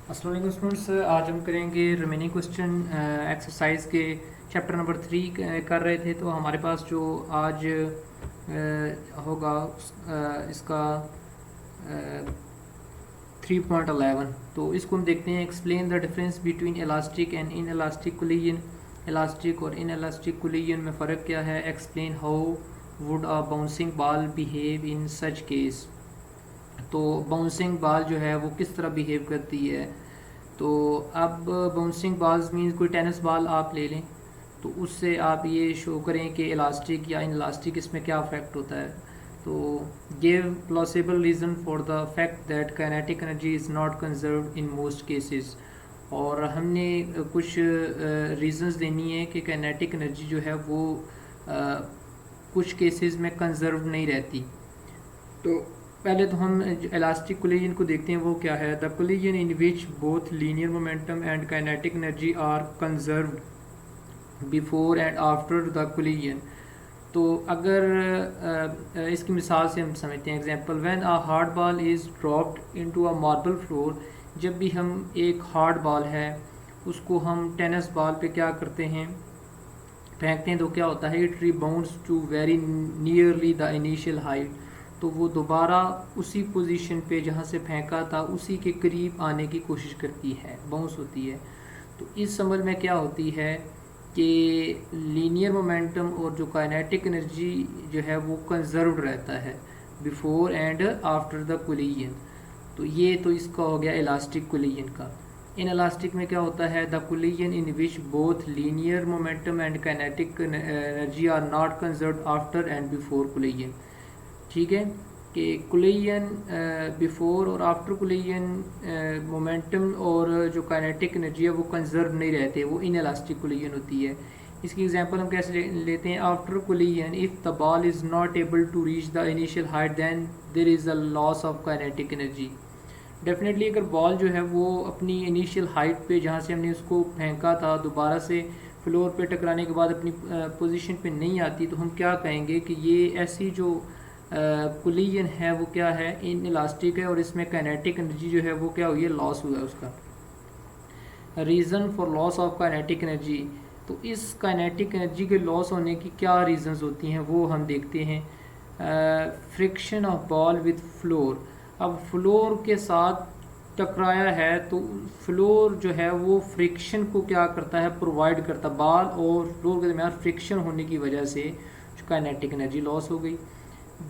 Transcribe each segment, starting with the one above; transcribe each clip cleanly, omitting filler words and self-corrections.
अस्सलाम वालेकुम स्टूडेंट्स, आज हम करेंगे रिमेनिंग क्वेश्चन एक्सरसाइज के चैप्टर नंबर 3 कर रहे थे। तो हमारे पास जो आज होगा इसका 3.11। तो इसको हम देखते हैं। Explain the difference between elastic and in elastic collision. Elastic और इन इलास्टिक कोलिजन में फ़र्क क्या है। Explain how would a bouncing ball behave in such case. तो बाउंसिंग बॉल जो है वो किस तरह बिहेव करती है। तो अब बाउंसिंग बॉल्स मीन्स कोई टेनिस बॉल आप ले लें, तो उससे आप ये शो करें कि इलास्टिक या इन इलास्टिक इसमें क्या इफेक्ट होता है। तो give plausible reason for the fact that kinetic energy is not conserved in most cases. और हमने कुछ रीज़न्स देनी है कि काइनेटिक एनर्जी जो है वो कुछ केसेस में कंजर्व नहीं रहती। तो पहले तो हम इलास्टिक कोलिजन को देखते हैं, वो क्या है। The collision in which both linear momentum and kinetic energy are conserved before and after the collision. तो अगर इसकी मिसाल से हम समझते हैं। Example, when a hard ball is dropped into a marble floor. जब भी हम एक हार्ड बॉल है उसको हम टेनिस बॉल पे क्या करते हैं, फेंकते हैं, तो क्या होता है, it rebounds to very nearly the initial height. तो वो दोबारा उसी पोजीशन पे जहाँ से फेंका था उसी के करीब आने की कोशिश करती है, बाउंस होती है। तो इस समझ में क्या होती है कि लीनियर मोमेंटम और जो काइनेटिक एनर्जी जो है वो कंजर्व्ड रहता है before and after the collision. तो ये तो इसका हो गया इलास्टिक कोलिजन का। इन इलास्टिक में क्या होता है, the collision in which both linear momentum and kinetic energy are not conserved after and before collision. ठीक है, कि कोलिजन बिफोर और आफ्टर कोलिजन मोमेंटम और जो काइनेटिक एनर्जी है वो कंजर्व नहीं रहते, वो इन इलास्टिक कोलिजन होती है। इसकी एग्जांपल हम कैसे लेते हैं। After collision if the ball is not able to reach the initial height then there is a loss of kinetic energy. Definitely अगर बॉल जो है वो अपनी इनिशियल हाइट पे जहाँ से हमने उसको फेंका था दोबारा से फ्लोर पे टकराने के बाद अपनी पोजीशन पे नहीं आती, तो हम क्या कहेंगे कि ये ऐसी जो कोलिजन है वो क्या है, इन इलास्टिक है और इसमें काइनेटिक एनर्जी जो है वो क्या हुई है, लॉस हुआ है उसका। Reason for loss of kinetic energy. तो इस काइनेटिक एनर्जी के लॉस होने की क्या रीज़न्स होती हैं वो हम देखते हैं। Friction of ball with floor. अब फ्लोर के साथ टकराया है तो फ्लोर जो है वो फ्रिक्शन को क्या करता है, प्रोवाइड करता। बॉल और फ्लोर के दरमियान फ्रिक्शन होने की वजह से काइनेटिक एनर्जी लॉस हो गई।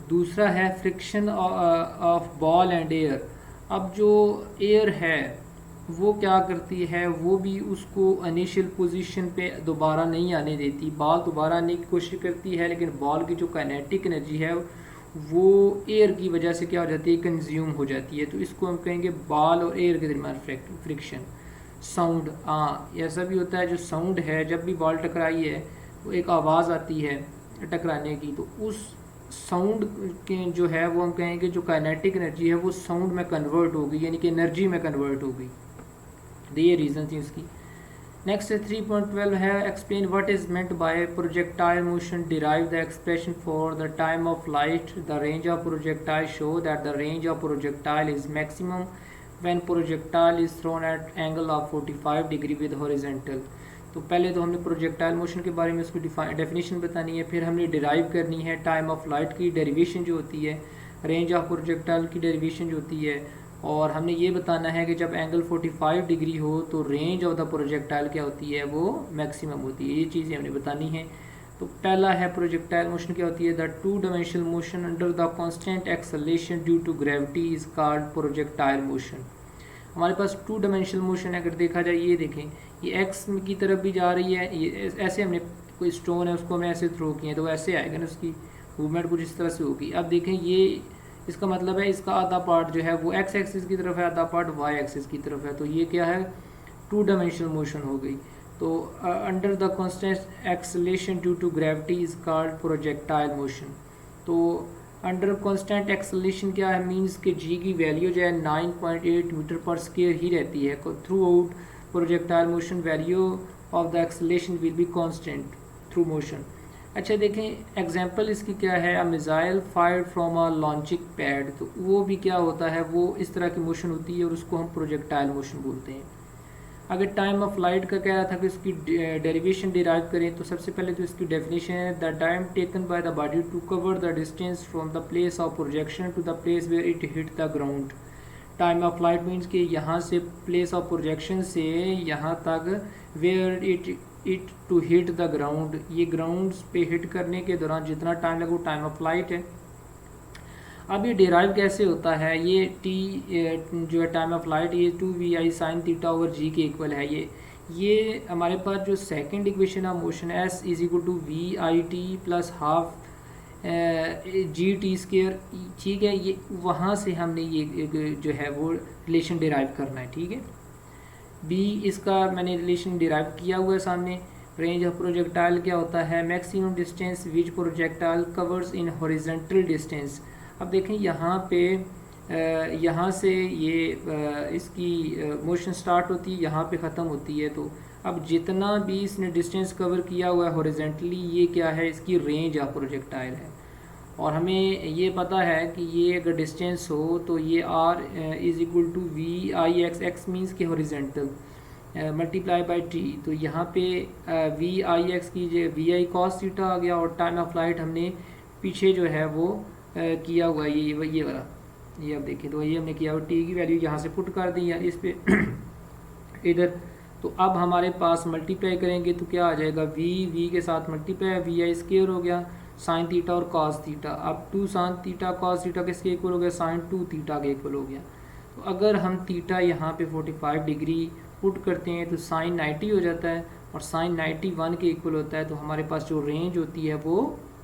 दूसरा है friction of ball and air. अब जो एयर है वो क्या करती है, वो भी उसको इनिशियल पोजीशन पे दोबारा नहीं आने देती। बॉल दोबारा आने की कोशिश करती है लेकिन बॉल की जो काइनेटिक एनर्जी है वो एयर की वजह से क्या हो जाती है, कंज्यूम हो जाती है। तो इसको हम कहेंगे बॉल और एयर के दरमियान फ्रिक्शन। साउंड, हाँ ऐसा भी होता है, जो साउंड है जब भी बॉल टकराई है वो एक आवाज़ आती है टकराने की, तो उस साउंड के जो है वो हम कहेंगे जो काइनेटिक एनर्जी है वो साउंड में कन्वर्ट हो गई, यानी कि एनर्जी में कन्वर्ट हो गई। तो ये रीज़न थी इसकी। नेक्स्ट 3.12 है explain what is meant by projectile motion, derive the expression for the time of light, the range of projectile, show that the range of projectile is maximum when projectile is thrown at angle of 45 degree with horizontal. तो पहले तो हमने projectile motion के बारे में उसकी definition बतानी है, फिर हमने डिराइव करनी है टाइम ऑफ लाइट की डेरिवेशन जो होती है, रेंज ऑफ प्रोजेक्टाइल की डेरिवेशन जो होती है, और हमने ये बताना है कि जब एंगल 45 डिग्री हो तो रेंज ऑफ द प्रोजेक्टाइल क्या होती है, वो मैक्सिमम होती है। ये चीज़ें हमने बतानी है। तो पहला है प्रोजेक्टाइल मोशन क्या होती है, the two dimensional motion under the constant acceleration due to gravity is called projectile motion. हमारे पास टू डायमेंशनल मोशन अगर देखा जाए, ये देखें ये एक्स की तरफ भी जा रही है, ये ऐसे हमने कोई स्टोन है उसको हमें ऐसे थ्रो किए तो ऐसे आएगा ना, उसकी मूवमेंट कुछ इस तरह से होगी। अब देखें ये इसका मतलब है इसका आधा पार्ट जो है वो एक्स एक्सिस की तरफ है, आधा पार्ट वाई एक्सिस की तरफ है। तो ये क्या है, टू डायमेंशनल मोशन हो गई। तो under the constant acceleration due to gravity is called projectile motion. तो अंडर कांस्टेंट एक्सेलरेशन क्या है, मींस कि जी की वैल्यू जो है 9.8 मीटर पर स्क्वायर ही रहती है through out projectile motion. Value of the acceleration will be constant through motion. अच्छा देखें एग्जांपल इसकी क्या है, a missile fired from a launching pad, तो वो भी क्या होता है, वो इस तरह की मोशन होती है और उसको हम प्रोजेक्टाइल मोशन बोलते हैं। अगर टाइम ऑफ फ्लाइट का कह रहा था कि उसकी डेरिवेशन डिराइव करें, तो सबसे पहले तो इसकी डेफिनेशन है the time taken by the body to cover the distance from the place of projection to the place where it hit the ground. Time of flight means कि यहाँ से प्लेस ऑफ प्रोजेक्शन से यहाँ तक where it to hit the ground, ये ground पे hit करने के दौरान जितना टाइम लगे वो टाइम ऑफ फ्लाइट है। अब ये डिराइव कैसे होता है, ये टी जो है टाइम ऑफ फ्लाइट, ये 2 vi sine theta over G के इक्वल है। ये हमारे पास जो second equation of motion S is equal to V I T plus half G T square, ठीक है। ये वहाँ से हमने ये जो है वो रिलेशन डिराइव करना है, ठीक है। बी इसका मैंने रिलेशन डिराइव किया हुआ है सामने। रेंज ऑफ प्रोजेक्टाइल क्या होता है, maximum distance which projectile covers in horizontal distance. अब देखें यहाँ पे यहाँ से ये इसकी मोशन स्टार्ट होती है, यहाँ पे ख़त्म होती है। तो अब जितना भी इसने डिस्टेंस कवर किया हुआ है हॉरिजेंटली, ये क्या है, इसकी रेंज ऑफ प्रोजेक्टाइल है। और हमें ये पता है कि ये अगर डिस्टेंस हो तो ये R is equal to V I X, X means के हॉरिजेंटल मल्टीप्लाई बाई टी। तो यहाँ पे वी आई एक्स कीजिए, वी आई कॉस थीटा आ गया, और टाइम ऑफ फ्लाइट हमने पीछे जो है वो किया हुआ है ये वाला, ये अब देखिए तो ये हमने किया हुआ, टी की वैल्यू यहाँ से पुट कर दी है इस पे इधर। तो अब हमारे पास मल्टीप्लाई करेंगे तो क्या आ जाएगा, वी के साथ मल्टीप्लाई, वी आई स्क्वायर हो गया साइन थीटा और कॉस थीटा। अब 2 साइन थीटा कॉस थीटा किसके इक्वल हो गया, साइन 2 थीटा के इक्वल हो गया। तो अगर हम थीटा यहाँ पे 45 डिग्री पुट करते हैं तो साइन 90 हो जाता है, और साइन 91 के इक्वल होता है। तो हमारे पास जो रेंज होती है वो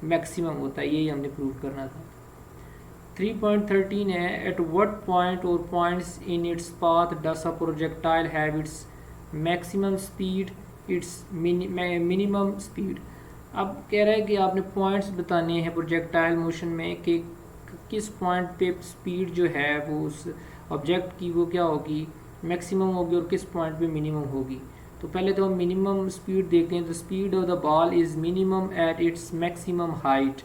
मैक्सिमम होता है, यही हमने प्रूव करना था। 3.13 है, एट व्हाट पॉइंट और points in its path does a projectile have its maximum speed, it's minimum speed. अब कह रहा है कि आपने पॉइंट्स बताने हैं प्रोजेक्टाइल मोशन में कि किस पॉइंट पे स्पीड जो है वो उस ऑब्जेक्ट की वो क्या होगी, मैक्सिमम होगी, और किस पॉइंट पे मिनिमम होगी। तो पहले तो हम मिनिमम स्पीड देखते हैं। तो speed of the ball is minimum at its maximum height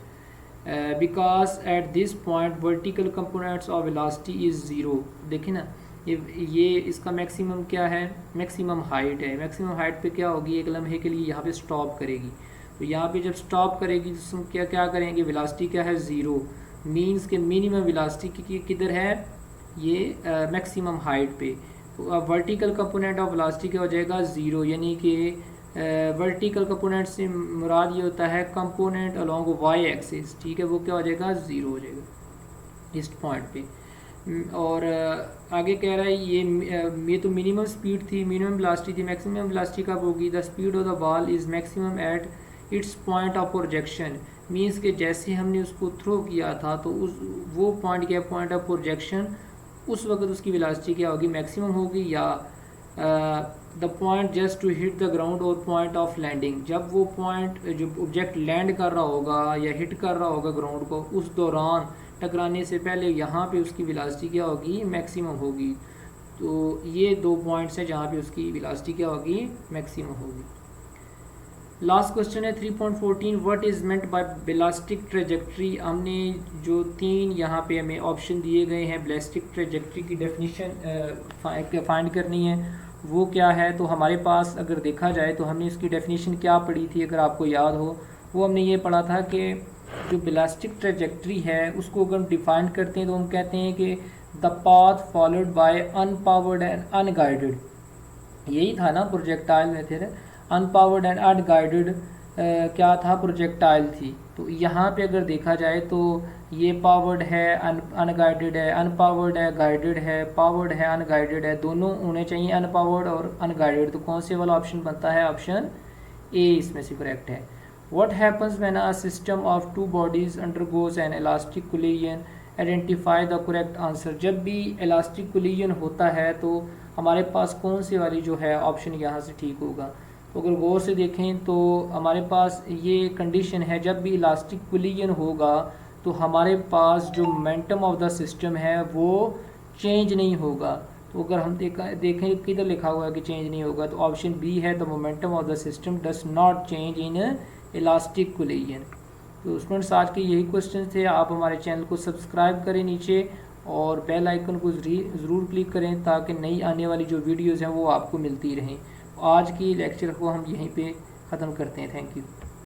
because at this point vertical components of velocity is zero. देखिए ना, ये इसका मैक्सिमम क्या है, मैक्सिमम हाइट है। मैक्सिमम हाइट पे क्या होगी, एक लम्हे के लिए यहाँ पे स्टॉप करेगी। तो यहाँ पे जब स्टॉप करेगी तो हम क्या करेंगे, वेलोसिटी क्या है, ज़ीरो। मीन्स के मिनिमम वेलोसिटी किधर है, ये मैक्सिमम हाइट पे। तो अब वर्टिकल कंपोनेंट ऑफ वेलोसिटी क्या हो जाएगा, ज़ीरो। यानी कि वर्टिकल कंपोनेंट से मुराद ये होता है कंपोनेंट अलोंग वाई एक्सिस, ठीक है, वो क्या हो जाएगा, ज़ीरो हो जाएगा इस पॉइंट पे। और आगे कह रहा है ये तो मिनिमम स्पीड थी, मिनिमम वेलोसिटी थी। मैक्सिमम वेलोसिटी कब होगी, the speed of the ball is maximum at its point of projection. Means के जैसे हमने उसको थ्रो किया था तो वो पॉइंट क्या, पॉइंट ऑफ प्रोजेक्शन, उस वक्त उसकी वेलोसिटी क्या होगी, मैक्सिमम होगी। या the point just to hit the ground और पॉइंट ऑफ लैंडिंग, जब वो पॉइंट जो ऑब्जेक्ट लैंड कर रहा होगा या हिट कर रहा होगा ग्राउंड को, उस दौरान टकराने से पहले यहाँ पे उसकी वेलोसिटी क्या होगी, मैक्सिमम होगी। तो ये 2 पॉइंट्स हैं जहाँ पे उसकी वेलोसिटी क्या होगी, मैक्सिमम होगी। लास्ट क्वेश्चन है 3.14, what is meant bye ballistic trajectory. हमने जो 3 यहाँ पे हमें ऑप्शन दिए गए हैं, बैलिस्टिक ट्रेजेक्ट्री की डेफिनेशन फाइंड करनी है, वो क्या है। तो हमारे पास अगर देखा जाए तो हमने इसकी डेफिनेशन क्या पढ़ी थी, अगर आपको याद हो, वो हमने ये पढ़ा था कि जो बैलिस्टिक ट्रेजेक्ट्री है उसको अगर हम डिफाइन करते हैं तो हम कहते हैं कि the path followed by unpowered and unguided, यही था ना projectile method. Unpowered and unguided क्या था, प्रोजेक्टाइल थी। तो यहाँ पे अगर देखा जाए तो ये पावर्ड है, अनगाइडेड है, अनपावर्ड है, गाइडेड है, पावर्ड है, अनगाइडेड है, दोनों होने चाहिए, अनपावर्ड और अनगाइडेड। तो कौन से वाला ऑप्शन बनता है, ऑप्शन ए इसमें से करेक्ट है। What happens when a system of 2 bodies undergoes N elastic collision, identify the correct answer. जब भी इलास्टिक कोलिजन होता है तो हमारे पास कौन सी वाली जो है ऑप्शन यहाँ से ठीक होगा। तो अगर गौर से देखें तो हमारे पास ये कंडीशन है, जब भी इलास्टिक कोलिजन होगा तो हमारे पास जो मोमेंटम ऑफ द सिस्टम है वो चेंज नहीं होगा। तो अगर हम देखें किधर लिखा हुआ है कि चेंज नहीं होगा, तो ऑप्शन बी है the momentum of the system does not change in elastic collision. तो स्टूडेंट्स आज के यही क्वेश्चन थे। आप हमारे चैनल को सब्सक्राइब करें नीचे और बेल आइकन को ज़रूर क्लिक करें ताकि नई आने वाली जो वीडियोज़ हैं वो आपको मिलती रहें। आज की लेक्चर को हम यहीं पे ख़त्म करते हैं। Thank you.